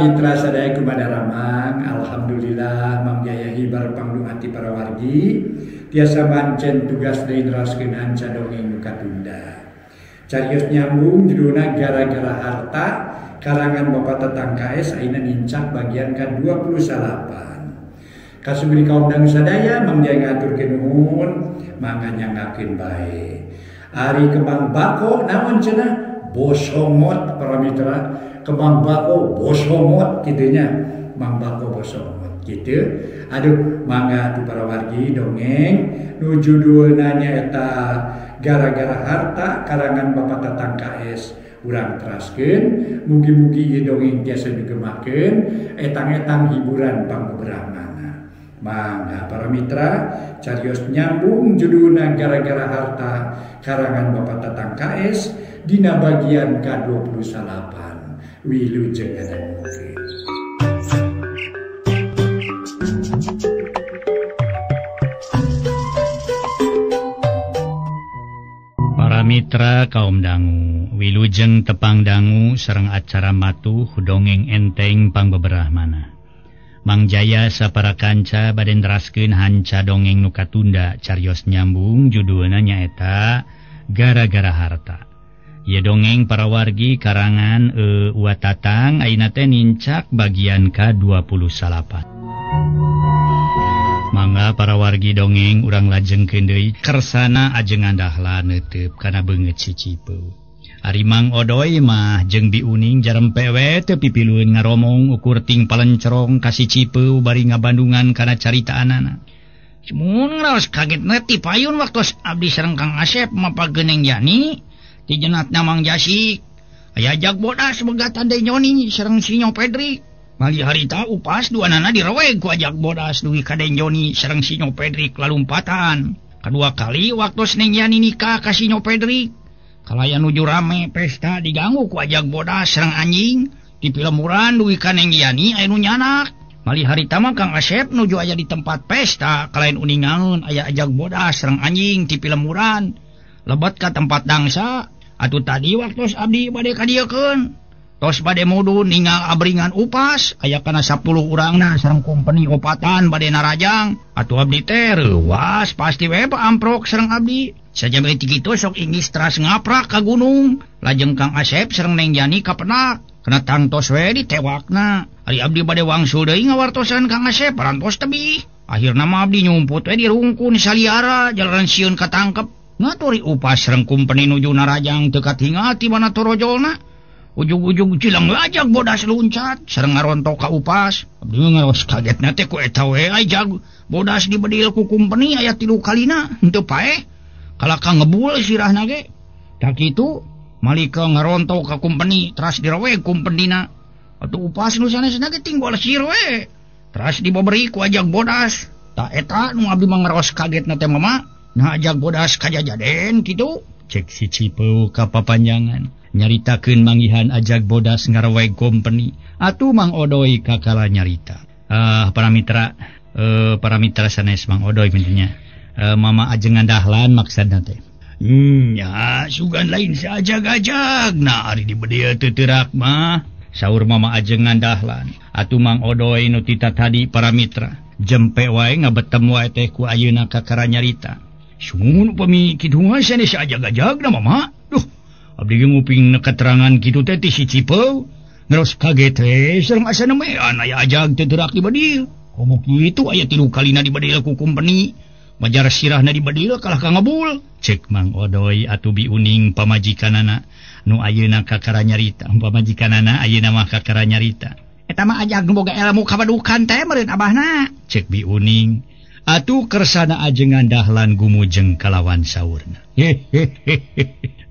mitra sadaya kumada ramang, alhamdulillah Mang hibar pangdungati para wargi tiasa mancen tugas dari neraskeun hanca dongeng nu katunda. Carios nyambung judulna gara-gara harta karangan Bapak Tatang KS ayeuna nincak bagian ke-28. Kasubri kaum dang sadaya Mang Jaya ngaturkeun nuhun mangga nyangakeun bae. Ari kembang bako naon cenah? Bosomot para mitra, kembang bako bosomot gitunya, kembang bako bosomot gitu. Aduh, mangga tu para wargi dongeng nu judulna nyaeta gara-gara harta karangan Bapak Tatang KS urang teraskeun. Mugi-mugi ieu dongeng tiasa digemakeun etang-etang hiburan pangbeberangan. Mangga para mitra, carios nyambung judulna gara-gara harta karangan Bapak Tatang KS dina bagian ke-28. Wilujeng ngadangukeun. Para mitra kaum dangu, wilujeng tepang dangu sareng acara matuh dongeng enteng pangbeberahmana. Mang Jaya sapara kanca bade neraskeun hanca dongeng nu katunda carios nyambung judulna nyaeta gara-gara harta. Ieu dongeng para wargi karangan Uwa Tatang ayeuna teh nincak bagian ke-28. Mangga para wargi dongeng urang lajengkeun deui kersana ajengan dahlan neuteup kana beungeut si Cipeu. Ari Mang Odoy mah jeung Bi Uning jarempe we teu pipilueun ngaromong ukur ting palencerong ka si Cipeu bari ngabandungan kana caritaanana. Mun raos kagetna ti payun waktos abdi sareng Kang Asep mapageuneng Yani ti jenatna Mang Jasik. Aya ajag bodas boga Tande Nyoni sareng si Nyo Pedri. Mali harita upas duanana direweg ku ajag bodas dugi ka Den Nyoni sareng si Nyo Pedri lalumpatan. Kadua kali waktos Neng Yani nikah ka si Nyo Pedri. Kalaya nuju rame pesta diganggu ku ajag bodas sareng anjing di pilemuran dugi ka Neng Yani aya nu nyanak. Mali harita mah Kang Asep nuju aya di tempat pesta kalain uningaeun aya ajag bodas sareng anjing ti pilemuran. Lebet ka tempat dangsa atuh tadi waktos abdi bade kadiekeun. Tos bade mudun ningal abringan upas aya kana 10 urangna sareng kompeni opatan bade narajang. Atuh abdi teh reuwas pasti we amprok sareng abdi. Sajambe ti kitu sok ingis teras ngaprak ka gunung. Lajeng Kang Asep sareng Neng Yani kapenak. Kena tangtos we ditewakna. Ari abdi bade wangsul deui ngawartosan Kang Asep parantos tebih. Akhirna mah abdi nyumput we di rungkun saliara jalaran sieun katangkep. Ngaturi upas sareng kumpeni nuju narajang teu katingal ti mana torojolna. Ujug-ujug cilang ajag bodas luncat sareng ngarontok ka upas. Abdi ngaros kagetna teh ku eta we ajag bodas dibedil ku kumpeni aya 3 kalina henteu paeh. Kalaka ngebul sirahna ge. Tak kitu malika ngarontok ka kumpeni teras direweg kumpenina. Atuh upas nu sanesna ge tinggol sir we. Teras dibaberi ku ajag bodas. Tak eta nu abdi mangaros kagetna teh mama. Nah ajag bodas kajajaden kitu. Cek si Cipeu ka papanjangan nyaritakeun manggihan ajag bodas ngareweg kumpeni. Atuh Mang Odoy kakala nyarita. Para mitra sanes Mang Odoy pentingnya. Mama ajengan dahlan maksudna teh. Ya, sugan lain saajag-ajag. Nah, ari dibedil teu teurak mah. Saur Mama ajengan dahlan. Atuh Mang Odoy nu tita tadi para mitra. Jempe wae ngabetem wae teh ku ayeuna kakara nyarita. Sumun upami kitu mah sanes saajag-ajag na Mama. Duh, abdi ge nguping keterangan kitu teh ti si Cipeu. Ngeros kaget teh sareng asa nemean aya ajag teu teurak dibedil. Komo kitu aya 3 kalina dibedil ku kumpeni. Majar sirahna dibedil kalah ka ngabul. Cek Mang Odoy atuh Bi Uning pamajikanana nu ayeuna kakara nyarita. Pamajikanana ayeuna mah kakara nyarita. Eta mah ajag nu boga ilmu kabadukan teh meureun abahna. Cek Bi Uning. Atuh kersana ajengan dahlan gumujeng kalawan saurna.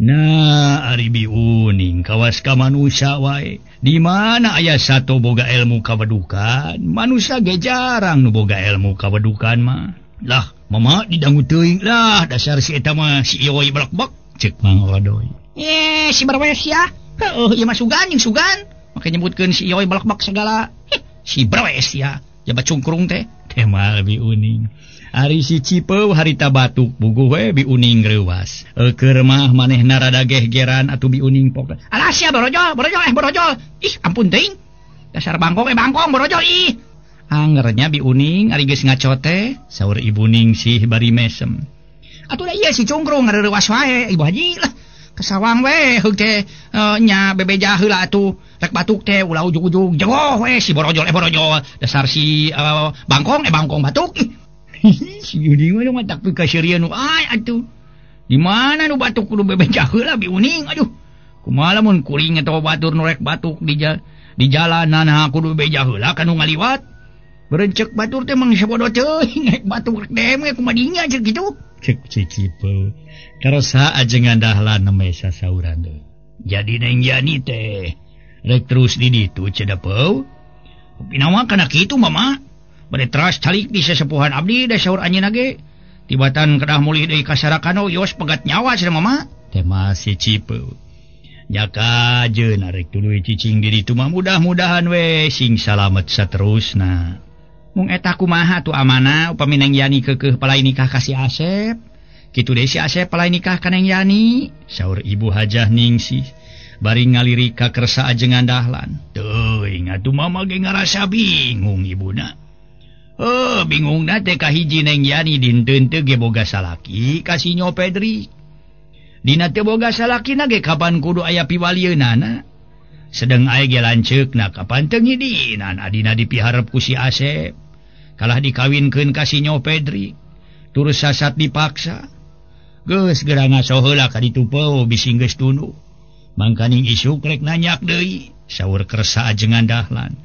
Nah, ari Bi Uning kawas ka manusia wae. Di mana aya sato boga ilmu kabadukan? Manusia ge jarang nu boga ilmu kabadukan mah. Lah, Mama didangu teuing lah dasar si eta mah si Ioi balak-bak. Cek Mang Odoy. Si Barwes ya. Heuh, ieu mah sugan jeung sugan. Make nyebutkeun si Ioi balak-bak segala. Si Barwes ya. Jabat cungkrung teh. Teh mah Bi Uning. Ari si Cipeu harita batuk buguh we Bi Uning reuwas. Keur mah manehna rada gehgeran atuh Bi Uning pok. Alah sia borojol. Ih ampun teuing. Dasar bangkong borojo ih. Angernya bi uning ari geus ngacote, saur Ibu Ningsih bari mesem. Atuh da ieu si cungkrung ngareurewas wae Ibu Haji lah. Kesawang we heug teh nya bebeja heula atuh rek batuk teh ulah ujug-ujug jegoh we si borojo dasar si bangkong batuk. Si uning mah tak pikasieun ai atuh. Di mana nu batuk kudu bebeja heula bi uning aduh. Kumaha lamun kuring eta batur nu rek batuk di jalanan kudu bebeja heula kanu ngaliwat. Berencek batur teh mang sabodo teuing rek batuk rek deme kumaha dinya ceuk kitu. Cek Cicipeu. Karasa ajengan dahlan neme sasauran deui. Jadi Neng Yani teh rek terus di ditu cenah pinawa kana kitu mama. Bade teras calik di sesepuhan abdi da saur anjeunna ge. Tibatan kedah mulih deui ka Sarakano yos pegat nyawa cenah mama. Teh masih Cicipeu. Nyaka ajeun arek tuluy cicing di ditu mah mudah-mudahan we sing salamet saterusna. Mung eta kumaha tu amanah upami Neng Yani keukeuh palai nikah ka si Asep. Kitu deui si Asep palai nikah ka Neng Yani, saur Ibu Hajah Ningsih bari ngalirik ka kersa ajengan dahlan. Teuing atuh mama ge ngarasa bingung ibuna. Bingungna teh kahiji Neng Yani dinteun teu ge boga salaki ka si Nyo Pedri. Dina teu boga salakina ge kapan kudu aya piwalieunana. Sedeng aya ge lanceukna kapan teu ngidinan adina dipiharep ku si Asep. Kalah dikawinkeun ka si Nyo Pedri. Turus sasat dipaksa. Geus geura ngaso heula ka ditu peu bisi geus tunu. Mangkaning isuk rek nanyak deui, saur kersa ajengan dahlan.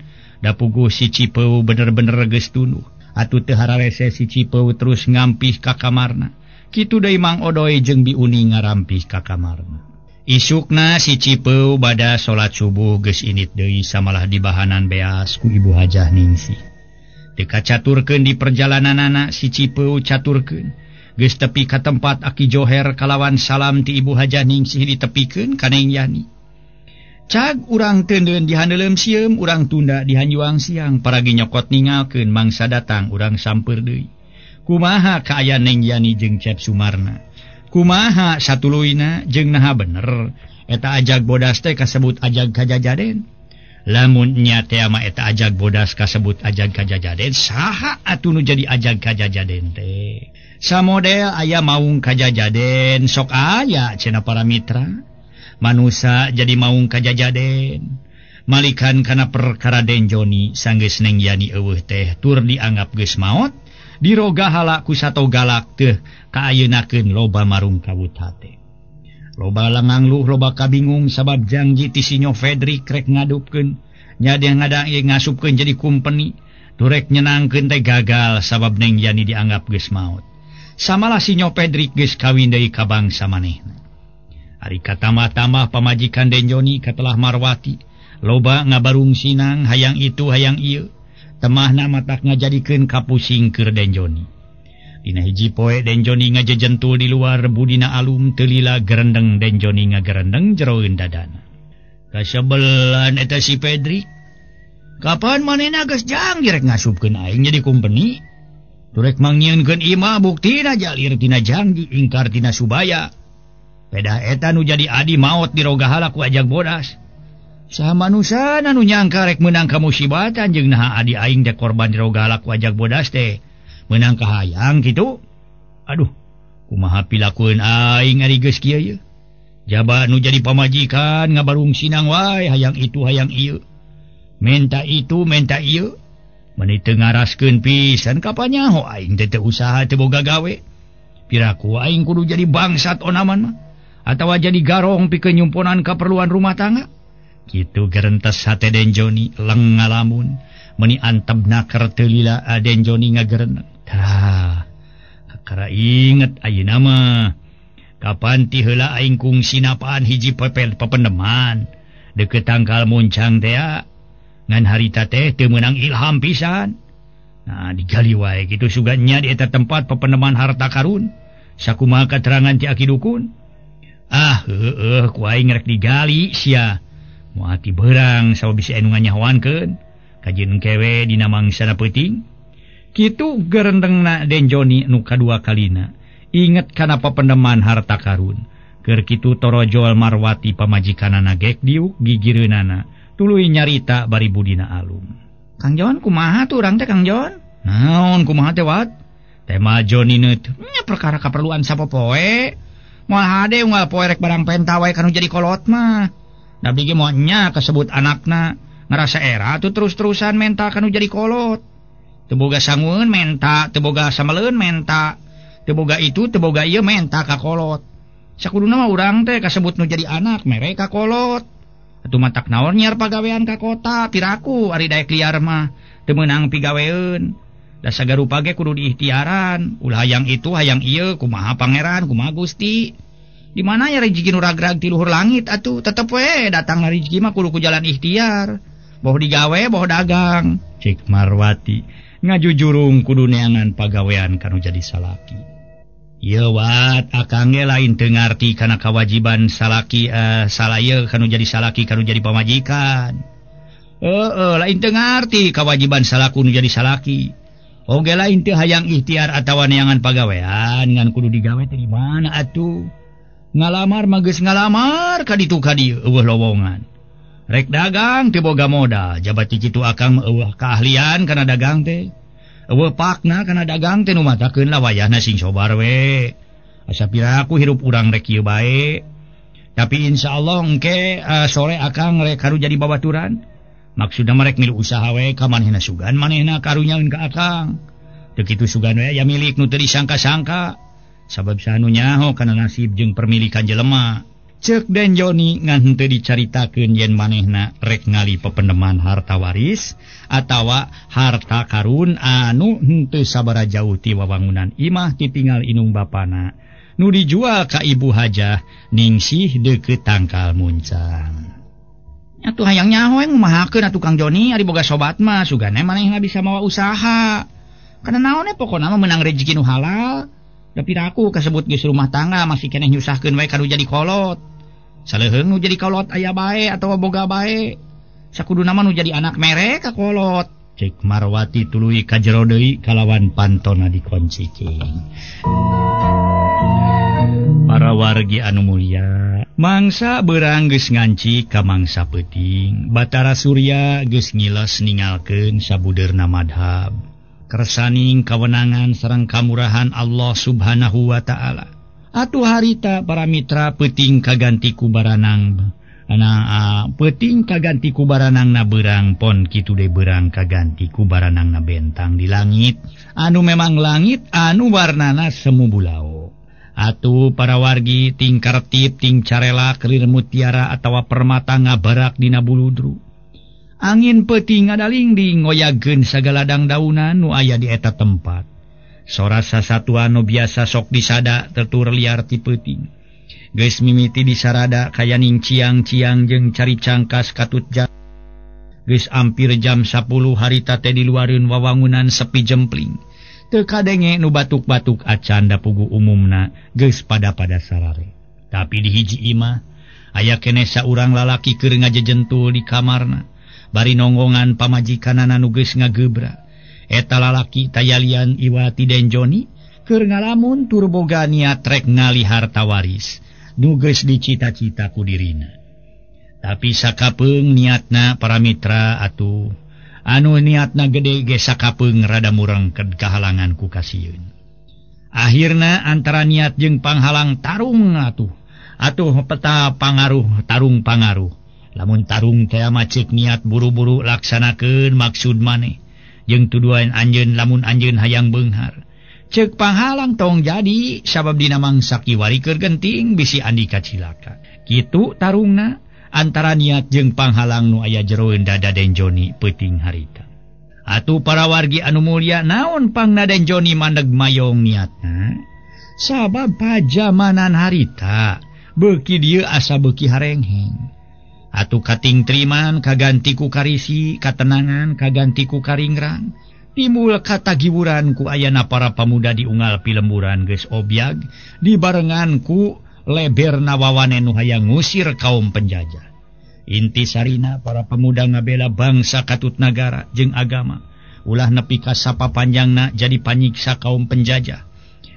Da puguh si Cipeu bener-bener geus tunu. Atuh teu hararese si Cipeu terus ngampih ka kamarna. Kitu deui Mang Odoy jeung Bi Uning ngarampih ka kamarna. Isukna si Cipeu bada salat subuh geus init deui samalah dibahanan beas ku Ibu Hajah Ningsih. Teu kacaturkeun di perjalananana si Cipeu caturkeun. Geus tepi ka tempat Aki Joher kalawan salam ti Ibu Hajah Ningsih ditepikeun ka Neng Yani. Cag urang teundeun di handeulem sieum, urang tunda di hanjuang siang, paragi nyokot ningalkeun mangsa datang urang sampeur deui. Kumaha kaayaan Neng Yani jeung Cep Sumarna? Kumaha satuluyna jeung naha bener eta ajag bodas teh kasebut ajag kajajaden? Lamun nya teh mah eta ajag bodas kasebut ajag kajajaden, saha atuh nu jadi ajag kajajaden teh? Samodel aya maung kajajaden sok aya cenah para mitra. Manusa jadi maung kajajaden. Malikan kana perkara Denjoni sanggeus Neng Yani eueuh teh tur dianggap geus maot, diroga hala ku sato galak teh kaayeunakeun loba marung kawut hate. Loba langangluh loba kabingung sabab janji ti si Nyo Fedrik rek ngadupkeun nya dia ngasupkeun jadi kumpeni turek nyenangkeun teh gagal sabab Neng Yani dianggap geus maot. Samalah si Nyo Pedrik geus kawin deui ka bangsa manehna. Ari katamah-tamah pamajikan Denjoni katelah Marwati, loba ngabarung sinang hayang itu hayang ieu. Temahna matak ngajadikeun kapusing keur Denjoni. Dina hiji poe Denjoni ngajejentul di luar budina alum teu lila gerendeng Denjoni ngagerendeng jeroeun dadana. Kasebelan eta si Pedrik. Kapan manehna geus janji rek ngasupkeun aing jadi kumpeni? Turek mangyieunkeun imah buktina jalir tina janji ingkar tina subaya. Peda eta nu jadi adi maot diroga hala ku ajag bodas. Saha manusana nu nyangka rek meunang ka musibatan jeung naha adi aing teh korban diroga hala ku ajag bodas teh meunang ka hayang kitu. Aduh, kumaha pilakueun aing ari geus kieu ye? Jaba nu jadi pamajikan ngabarung sinang wae hayang itu hayang ieu. Menta itu menta ieu. Mani teu ngaraskeun pisan kapanyaho aing teh usaha teu boga gawe. Piraku aing kudu jadi bangsat onaman mah atawa jadi garong pikeun nyumponan kaperluan rumah tangga. Kitu gerentes hate Denjoni leng ngalamun meni antebna keur teu lila Denjoni ngagereneng. Tah, kakara inget ayeuna mah kapan ti heula aing kungsi napaan hiji pependeman deukeut tangkal muncang teh ngan harita teh teu meunang ilham pisan. Nah digali wae kitu suganya di eta tempat pependeman harta karun. Sakumaha katerangan ti aki dukun? Ku aing rek digali sia. Moal ti beurang sawa bisi anu nganyahoankeun kajeun kewe dina mangsana peuting. Kitu gerendengna Denjoni nu kadua kalina. Inget kana pependeman harta karun. Keur kitu torojol Marwati pamajikanana gek diuk gigireunana tuluy nyarita bari budina alum. Kang Jon kumaha tuh urang teh Kang Jon? Naon kumaha teh Wat? Teh mah Jonineut nya perkara kaperluan sapopoe. Moal hade unggal poe rek barang penta wae kanu jadi kolot mah. Da bigi moal nya kasebut anakna ngarasa era tuh terus-terusan menta kanu jadi kolot. Teu boga sangueun menta, teu boga sameleun menta. Teu boga itu, teu boga ieu menta ka kolot. Sakuduna mah urang teh kasebut nu jadi anak mere ka kolot. Atuh matak naon nyiar pagawean ka kota, piraku ari daek liar mah teu meunang pigaweun. Da sagarupa ge kudu diikhtiaran, ulah hayang itu hayang ieu kumaha pangeran, kumaha Gusti. Di mana ya rezeki nu ragrag ti luhur langit atuh, tetep we datang rezeki mah kudu ku jalan ikhtiar. Boh digawe, boh dagang. Cik Marwati ngajujurung kudu neangan pagawean kanu jadi salaki. Ieu Wat, akang ge lain teu ngarti kana kawajiban salaki salaya kanu jadi salaki kanu jadi pamajikan. Lain teu ngarti kawajiban salaku nu jadi salaki. Oge lain teu hayang ikhtiar atawa neangan pagawean ngan kudu digawe teh di mana atuh. Ngalamar mah geus ngalamar ka ditu ka dieu eueuh lowongan. Rek dagang teu boga modal, jabat ti kitu akang eueuh keahlian kana dagang teh. Eueuh pakna kana dagang teh nu matakeun lah wayahna sing sobar we. Asa piraku hirup urang rek ieu bae. Tapi insyaallah engke sore akang rek karu jadi babaturan. Maksudna merek milu usaha we ka manehna sugan manehna karunyaeun ka akang. Teu kitu sugan we ya milik nu teu disangka-sangka. Sabab sanu nyaho kana nasib jeung permilikan jelema. Ceuk Den Joni ngan henteu dicaritakeun yen manehna rek ngali pependeman harta waris atawa harta karun anu henteu sabaraha jauh ti wawangunan imah ditinggal inung bapana nu dijual ka ibu hajah ningsih deukeut tangkal muncang. Atuh hayang nyaho ngumahakeun atuh Kang Joni ari boga sobat mah sugana manehna bisa mawa usaha. Kana naon pokona mah meunang rezeki nu halal. Da piraku kasebut geus rumah tangga masih keneh nyusahkeun wae kanu jadi kolot. Saleuheung nu jadi kolot aya bae atawa boga bae. Sakuduna mah nu jadi anak mere ka kolot. Cik Marwati tuluy ka jero deui kalawan pantona dikonciking. Para wargi anu mulia, mangsa beurang geus nganci ka mangsa peuting. Batara Surya geus ngiles ningalkeun sabudeurna madhab. Kersaning kawenangan sareng kamurahan Allah Subhanahu wa Ta'ala. Atuh harita para mitra peuting kaganti ku baranang. Peuting kaganti ku baranangna beurang pon kitu deui beurang kaganti ku baranangna bentang di langit. Anu memang langit anu warnana semu bulao. Atuh para wargi ting kartip ting carela kelir mutiara atawa permata ngabarak dina buludru. Angin peuting ngadalingding ngoyageun sagala daunan nu aya di eta tempat. Sora sasatua nu biasa sok disada tetur liar ti peuting. Geus mimiti disarada kayaning ciang-ciang jeung cari cangkas katut jam. Geus ampir jam 10 harita teh di luareun wawangunan sepi jempling. Teu kadenge nu batuk-batuk acan da pugu umumna geus pada sarare. Tapi di hiji imah aya keneh saurang lalaki keur ngajejentul di kamarna. Bari nonggongan pamajikanana nu geus ngagebra. Eta lalaki tayalian iwati Den Joni keur ngalamun tur boga niat rek ngali harta waris nu geus dicita-cita ku dirina. Tapi sakapeung niatna para mitra atuh anu niatna gede ge sakapeung rada mureng kahalangan ku kasieun. Akhirna antara niat jeung panghalang tarung atuh peta pangaruh tarung pangaruh. Lamun tarung teh mah ceuk niat buru-buru laksanakeun maksud maneh jeung tuduhan anjeun lamun anjeun hayang beunghar. Ceuk panghalang tong jadi sabab dina mangsa kiwari keur genting bisi andika cilaka. Kitu tarungna antara niat jeung panghalang nu aya jeroeun dada Den Joni peuting harita. Atuh para wargi anu mulia naon pangna Den Joni mandeg mayong niatna? Sabab pajamanan harita beuki dieu asa beuki harengheng. Atuh kating triman kaganti ku karisi, katenangan kaganti ku karingrang. Timbul katagiwuran ku ayana para pamuda di unggal pilemburan geus obyag dibarengan ku leberna wawane nu hayang ngusir kaum penjajah. Inti sarina para pemuda ngabela bangsa katut nagara jeung agama. Ulah nepi ka sapapanjangna jadi panyiksa kaum penjajah.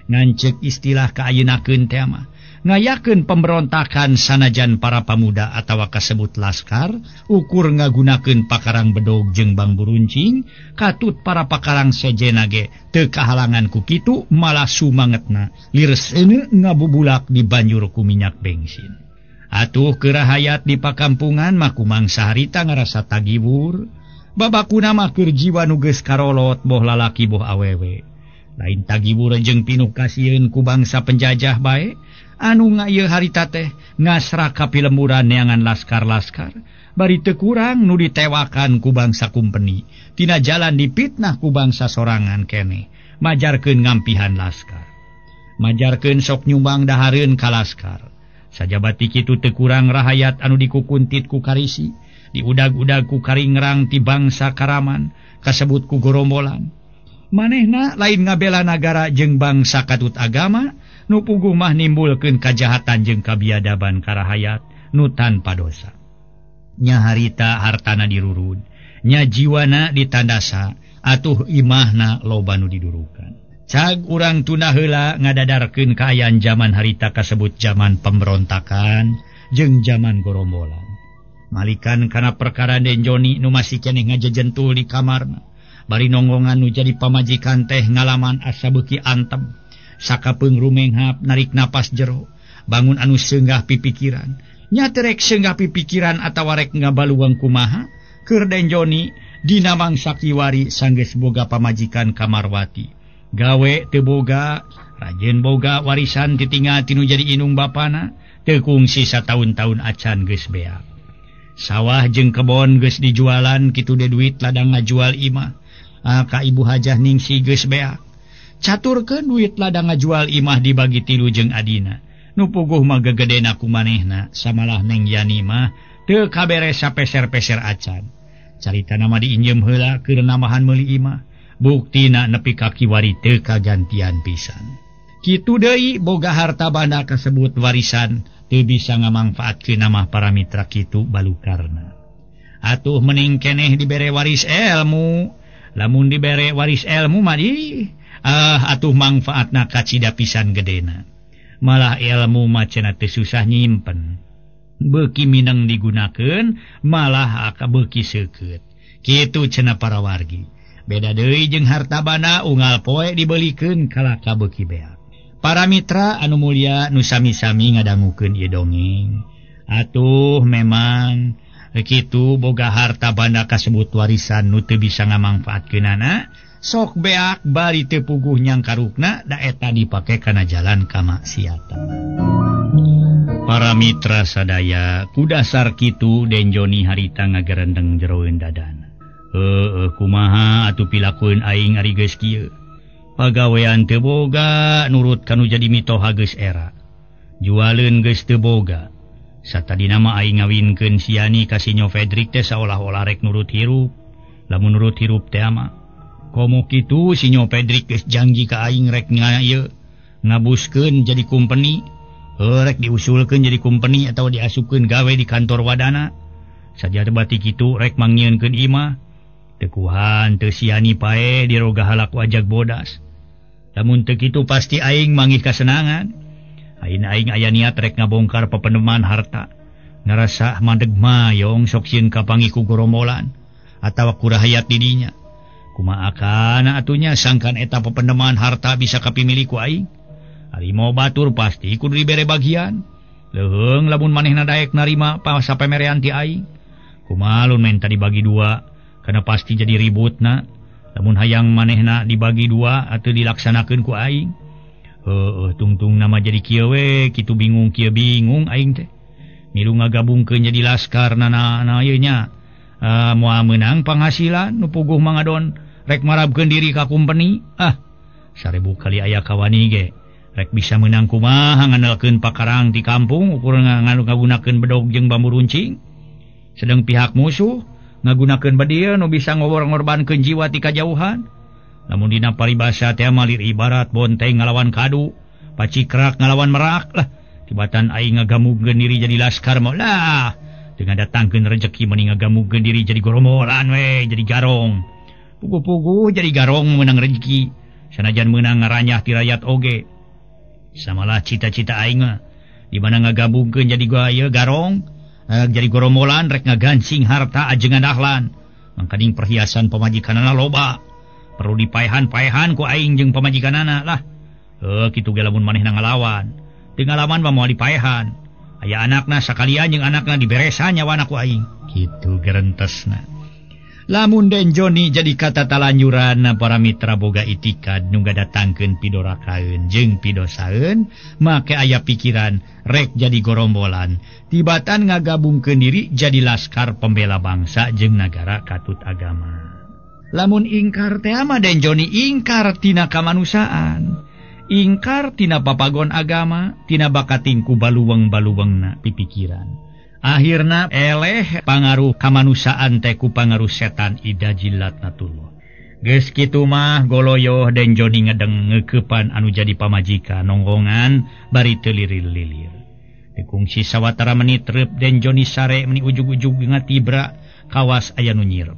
Ngan ceuk istilah ka ayeuna keun teh mah ngayakeun pemberontakan sanajan para pamuda atawa kasebut laskar ukur ngagunakeun pakarang bedog jeung bang buruncing katut para pakarang sejena ge teu kahalangan ku kitu malah sumangetna lireseun ngabubulak di banjur ku minyak bensin. Atuh keurahayat di pakampungan mah kumangsa harita ngarasa tagibur babakuna mah keur jiwa nu geus karolot boh lalaki boh awewe. Lain tagibur jeung pinuh kasieun ku bangsa penjajah bae anu ngaieu harita teh ngasra kapilemburan neangan laskar-laskar bari teu kurang nu ditewakan ku bangsa kumpeni tina jalan dipitnah ku bangsa sorangan keneh majarkeun ngampihan laskar majarkeun sok nyumbang dahareun ka laskar sajabati kitu teu kurang rahayat anu dikukuntit ku karisi diudag-udag ku karingrang ti bangsa Karaman kasebut ku gorombolan manehna lain ngabela nagara jeung bangsa katut agama nu puguh mah nimbulkeun kajahatan jeung kabiadaban karahayat nu tanpa dosa. Nya harita hartana dirurud, nya jiwana ditandasa, atuh imahna loba nu didurukan. Cag urang tuna heula ngadadarkeun kaayaan zaman harita kasebut zaman pemberontakan jeung zaman gorombolan. Malikan kana perkara Den Joni nu masih keneh ngajejentul di kamarna, bari nonggongan nu jadi pamajikan teh ngalaman asa beuki antem. Sakapeung rumenghap narik napas jero bangun anu seunggah pipikiran nya terek seunggah pipikiran atawa rek ngabaluang kumaha keur Den Joni dina mangsa kiwari sanggeus boga pamajikan Kamarwati gawe teu boga rajen boga warisan titinggal tinu jadi inung bapana teu kungsi sataun-taun acan geus beak sawah jeung kebon geus dijualan kitu de duit ladang ngajual imah ka ibu hajah ningsi geus beak caturkeun duit ladang ngajual imah dibagi 3 jeung adina nu puguh mah gegedena ku manehna samalah Neng Yani mah teu kaberes sapeser-peser acan caritana mah diinjem heula keur namahan meuli imah buktina nepi ka kiwari teu kagantian pisan kitu deui boga harta banda kasebut warisan teu bisa ngamangfaatkeun namah para mitra kitu balukarna atuh mending keneh dibere waris ilmu lamun dibere waris ilmu mah atuh mangfaatna kacida pisan gedena malah ilmu mah cenah teu susah nyimpen beuki mineng digunakeun malah beuki seukeut kitu cenah para wargi beda deui jeung harta banda unggal poe dibelikeun kalaka beuki beak para mitra anu mulia nu sami-sami ngadangukeun ieu dongeng atuh memang kitu boga harta banda kasebut warisan nu teu bisa ngamangfaatkeunana sok beak bari teu puguh nyangkarukna da eta dipake kana jalan kamaksiatan. Para mitra sadaya ku dasar kitu Den Joni harita ngagerendeng jeroeun dadana. Kumaha atuh pilakueun aing ari geus kieu. Pagawean teu boga nurut kanu jadi mitoha geus era. Jualeun geus teu boga. Satadina mah aing ngawinkeun si Yani ka si Nyo Fedrik teh saolah-olah rek nurut hirup. Lamun nurut hirup teh mah komo kitu si Nyo Pedrik geus janji ka aing rek ngabuskeun jadi kumpeni rek diusulkeun jadi kumpeni atau diasupkeun gawe di kantor wadana saja bati kitu rek manggieunkeun imah teu kuhan teu siani pae diroga halak wajag bodas lamun teu kitu pasti aing manggih kasenangan aing aya niat rek ngabongkar pependeman harta ngarasa mandeg mayong sok sieun kapanggih ku gorombolan atawa kurahayat di dinya kumaha kana atunya sangkan eta pependeman harta bisa kapimili ku aing ari mau batur pasti kudu dibere bagian leuheung lamun manehna daek narima sapamerean ti aing kumaha lun menta dibagi 2 kana pasti jadi ributna lamun hayang manehna dibagi 2 atuh dilaksanakeun ku aing tungtung nama jadi kieu we kitu bingung kieu bingung aing teh milu ngagabungkeun jadi laskar na ieu nya moal meunang penghasilan nu puguh mangadon rek marabkeun diri ka kumpeni sarebu kali aya kawani ge rek bisa meunang kumaha ngandalkeun pakarang di kampung ukur ngagunakeun bedog jeung bambu runcing sedang pihak musuh ngagunakeun badieu nu bisa ngorbankeun jiwa ti kajauhan lamun dina paribasa teh malir ibarat bonteng ngalawan kadu pacikrak ngalawan merak lah tibatan aing ngagamugkeun diri jadi laskar mah lah dengan datangkeun rezeki mending ngagamugkeun diri jadi gorombolan we jadi garong pugu-pugu jadi garong menang rezeki sanajan menang ngaranyah ti rakyat oge samalah cita-cita aing mah di mana ngagabungkeun jadi gaya garong jadi gorombolan rek ngagancing harta ajengan dahlan mangkading perhiasan pamajikanana loba perlu dipaehan-paehan ku aing jeung pamajikanana lah kitu ge lamun manehna ngalawan teu ngalaman mah moal dipaehan aya anakna sakalian jeung anakna diberesan nyawana ku aing kitu gerentesna. Lamun Den Joni jadi kata talanjuran para mitra boga itikad nu ngadatangkeun pidorakaeun jeung pidosaeun make aya pikiran rek jadi gorombolan tibatan ngagabungkeun diri jadi laskar pembela bangsa jeung nagara katut agama. Lamun ingkar teh mah Den Joni ingkar tina kamanusaan, ingkar tina papagon agama, tina bakating ku baluweng-baluwengna pipikiran. Akhirna eleh pangaruh kamanusaan teh ku pangaruh setan ida jillatnatullah. Geus kitu mah goloyoh Den Joni ngedeng ngeukepan anu jadi pamajikan nonggongan bari teu lilir-lilir. Teu kungsi sawatara menit reup Den Joni sare meni ujug-ujug ngatibra kawas aya nu nyirep.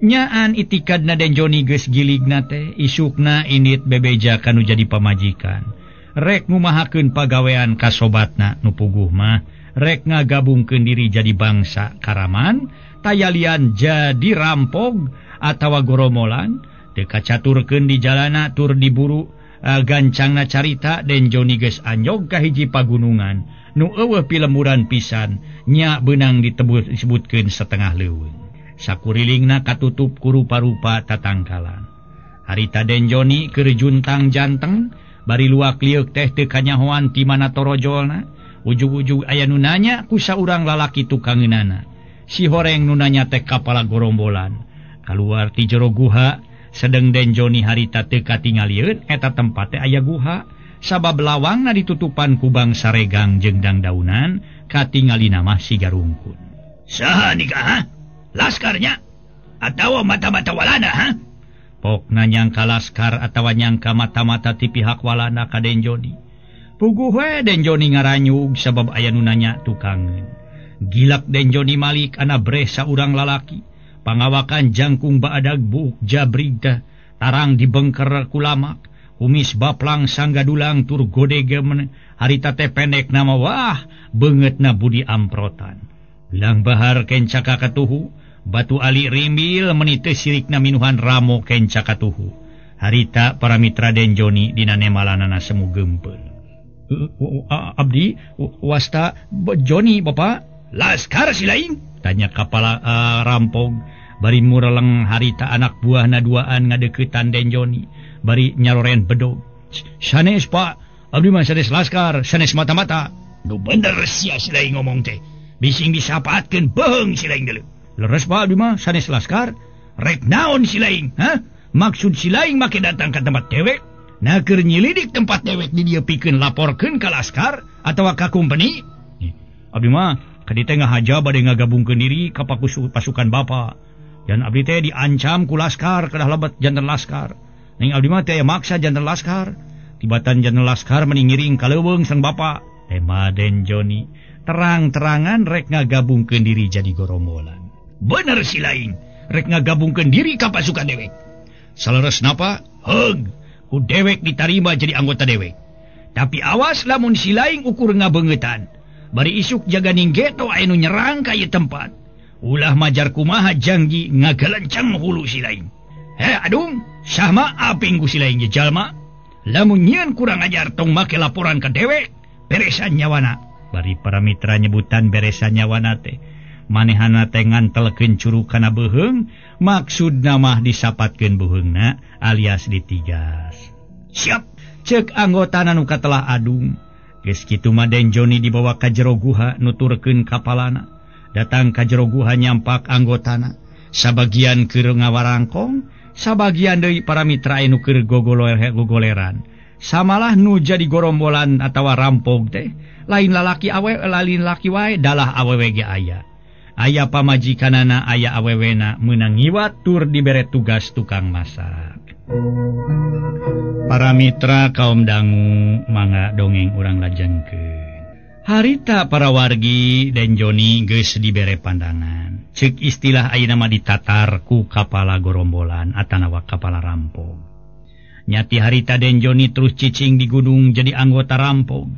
Nyaan itikadna Den Joni geus giligna teh isukna init bebeja kanu jadi pamajikan. Rek ngumahakeun pagawean ka sobatna nu puguh mah rek ngagabungkeun diri jadi bangsa karaman, tayalian jadi rampog atawa goromolan, teu kacaturkeun di jalana tur diburu gancangna carita Den Joni geus anjog ka hiji pagunungan nu eueuh pilemuran pisan nya beunang disebutkeun setengah leuweung. Sakurilingna katutup ku rupa-rupa tatangkalan. Harita Den Joni keur juntang janteng bari luak liuk teh teu kanyahoan ti mana torojolna. Ujug-ujug aya nu nanya ku saurang lalaki tukangeunana. Si horeng nu nanya teh kapala gorombolan. Kaluar ti jero guha, sedeng Den Joni harita teu katingalieun eta tempat teh aya guha, sabab lawangna ditutupan ku bangsa regang jeung dangdaunan, katingalina mah siga rungkun. Saha nikah ha? Laskarnya atawa mata-mata walana ha? Pokna nyangka laskar atawa nyangka mata-mata ti pihak walana ka Den Joni. Puguh we Den Joni ngaranyug sabab aya nu nanya tukangeun. Gilak Den Joni malik ana breh saurang lalaki. Pangawakan jangkung baadag buuk jabrig tarang dibengker kulamak. Kumis baplang sanggadulang tur godegemen harita teh pendek nama wah beungeutna budi amprotan. Bilang bahar kencaka katuhu, batu ali rimbil menite sirikna minuhan ramo kencaka tuhu. Harita para mitra Den Joni dina nemalanana semu geumpel. Abdi wasta Joni bapak laskar silaing tanya kapala rampog bari mureleng harita anak buahna duaan ngadeuketan Den Joni bari nyaroren bedog sanes pak abdi mah sanes laskar sanes mata-mata nu bener sia silaing ngomong teh bising disapaatkeun beung silaing deuleu leres pak abdi mah sanes laskar rek naon silaing ha maksud silaing make datang ka tempat dewek na keur nyilidik tempat dewek di dieu pikeun laporkeun ka laskar atawa ka kumpeni. Abdi mah kadi teh ngahaja bade ngagabungkeun diri ka pasukan bapa. Dan abdi teh diancam ku laskar kedah lebet janten laskar. Ning abdi mah teh maksa janten laskar. Tibatan janten laskar meni ngiring ka leuweung sang bapa. Tema Den Joni terang-terangan rek ngagabungkeun diri jadi gorombolan. Bener silaing rek ngagabungkeun diri ka pasukan dewek. Saleresna pa heug ku dewek ditarima jadi anggota dewek. Tapi awas lamun silaing ukur ngabeungetan. Bari isuk jaga ninggeto aya nu nyerang ka ieu tempat. Ulah majar kumaha janggi ngagalancang hulu silaing. Adung, sama aping ku silaing ge jalma. Lamun nyieun kurang ajar tong make laporan ka dewek, beresan nyawana. Bari para mitra nyebutan beresan nyawana teh. Manehana teh ngantelkeun curug kana beuheung, maksudna mah disapatkeun beuheungna alias ditigas. Siap, ceuk anggotana nu katelah adung. Geus kitu mah Den Joni dibawa ka jero guha nuturkeun kapalana. Datang ka jero guha nyampak anggotana. Sabagian keur ngawarangkong, sabagian deui para mitra anu keur gogoleran. Samalah nu jadi gorombolan atawa rampog teh, lain lalaki awewe lain laki wae dalah awewe ge aya. Aya pamajikanana aya awewena meunang ngiwat tur dibere tugas tukang masak. Para mitra kaum dangu mangga dongeng urang lajengkeun. Harita para wargi Den Joni geus dibere pandangan. Ceuk istilah ayeuna mah ditatar ku kapala gorombolan atanawa kapala rampog. Nyati harita Den Joni terus cicing di gunung jadi anggota rampog.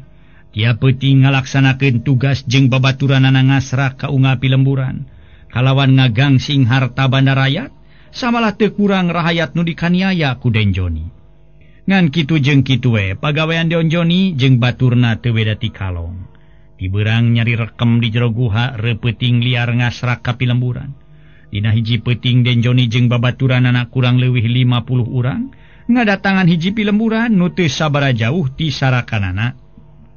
Dia peuting ngalaksanakeun tugas jeung babaturanana ngasrak ka unga pilemburan kalawan ngagangsing harta banda rakyat samalah teu kurang rahayat nu dikaniaya ku Den Joni. Ngan kitu jeung kitu we pagawean Den Joni jeung baturna teu beda ti kalong. Ti beurang nyari rekem di jero guha repeuting liar ngasrak ka pilemburan. Dina hiji peuting Den Joni jeung babaturanana kurang leuwih 50 urang ngadatangan hiji pilemburan nu teu sabara jauh ti sarakanana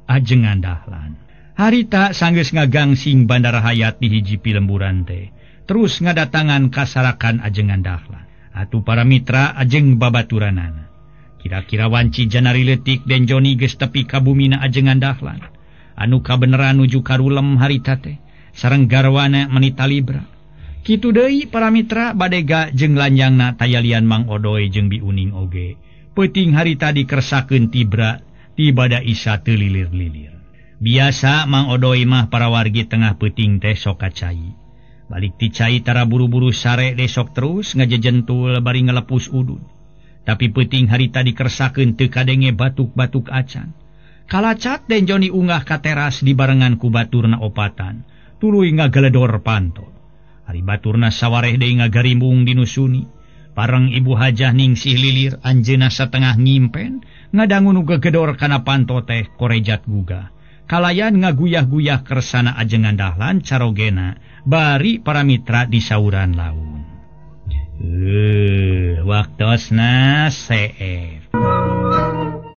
ajengan dahlan. Harita sanggeus ngagangsing bandara hayat di hiji pilemburan teh terus ngadatangan kasarakan ajengan dahlan. Atuh para mitra ajeng babaturanana. Kira-kira wanci janari leutik Den Joni geus tepi ka bumina ajengan dahlan. Anu kabeneran nuju karulem harita teh sareng garwana menita libra. Kitu deui para mitra badega jeung lanjangna tayalian Mang Odoy jeung Bi Uning oge. Peuting harita dikersakeun tibra ti bada isa teu lilir-lilir. Biasa Mang Odoy mah para wargi tengah peuting teh sok kacai. Balik ti cai tara buru-buru sare desok terus ngajejentul bari ngelepus udun. Tapi peuting harita dikersakeun teu kadenge batuk-batuk acan. Kalacat Den Joni unggah ka teras dibarengan ku baturna opatan, tuluy ngageledor pantol. Hari baturna sawareh deui ngagarimbung dinusuni. Pareng Ibu Hajah ningsih lilir anjeunna satengah ngimpen ngadangu nu gegedor kana panto teh korejat gugah. Kalayan ngaguyah-guyah kersana ajengan dahlan carogena bari para mitra di sauran laun. Waktosna CF.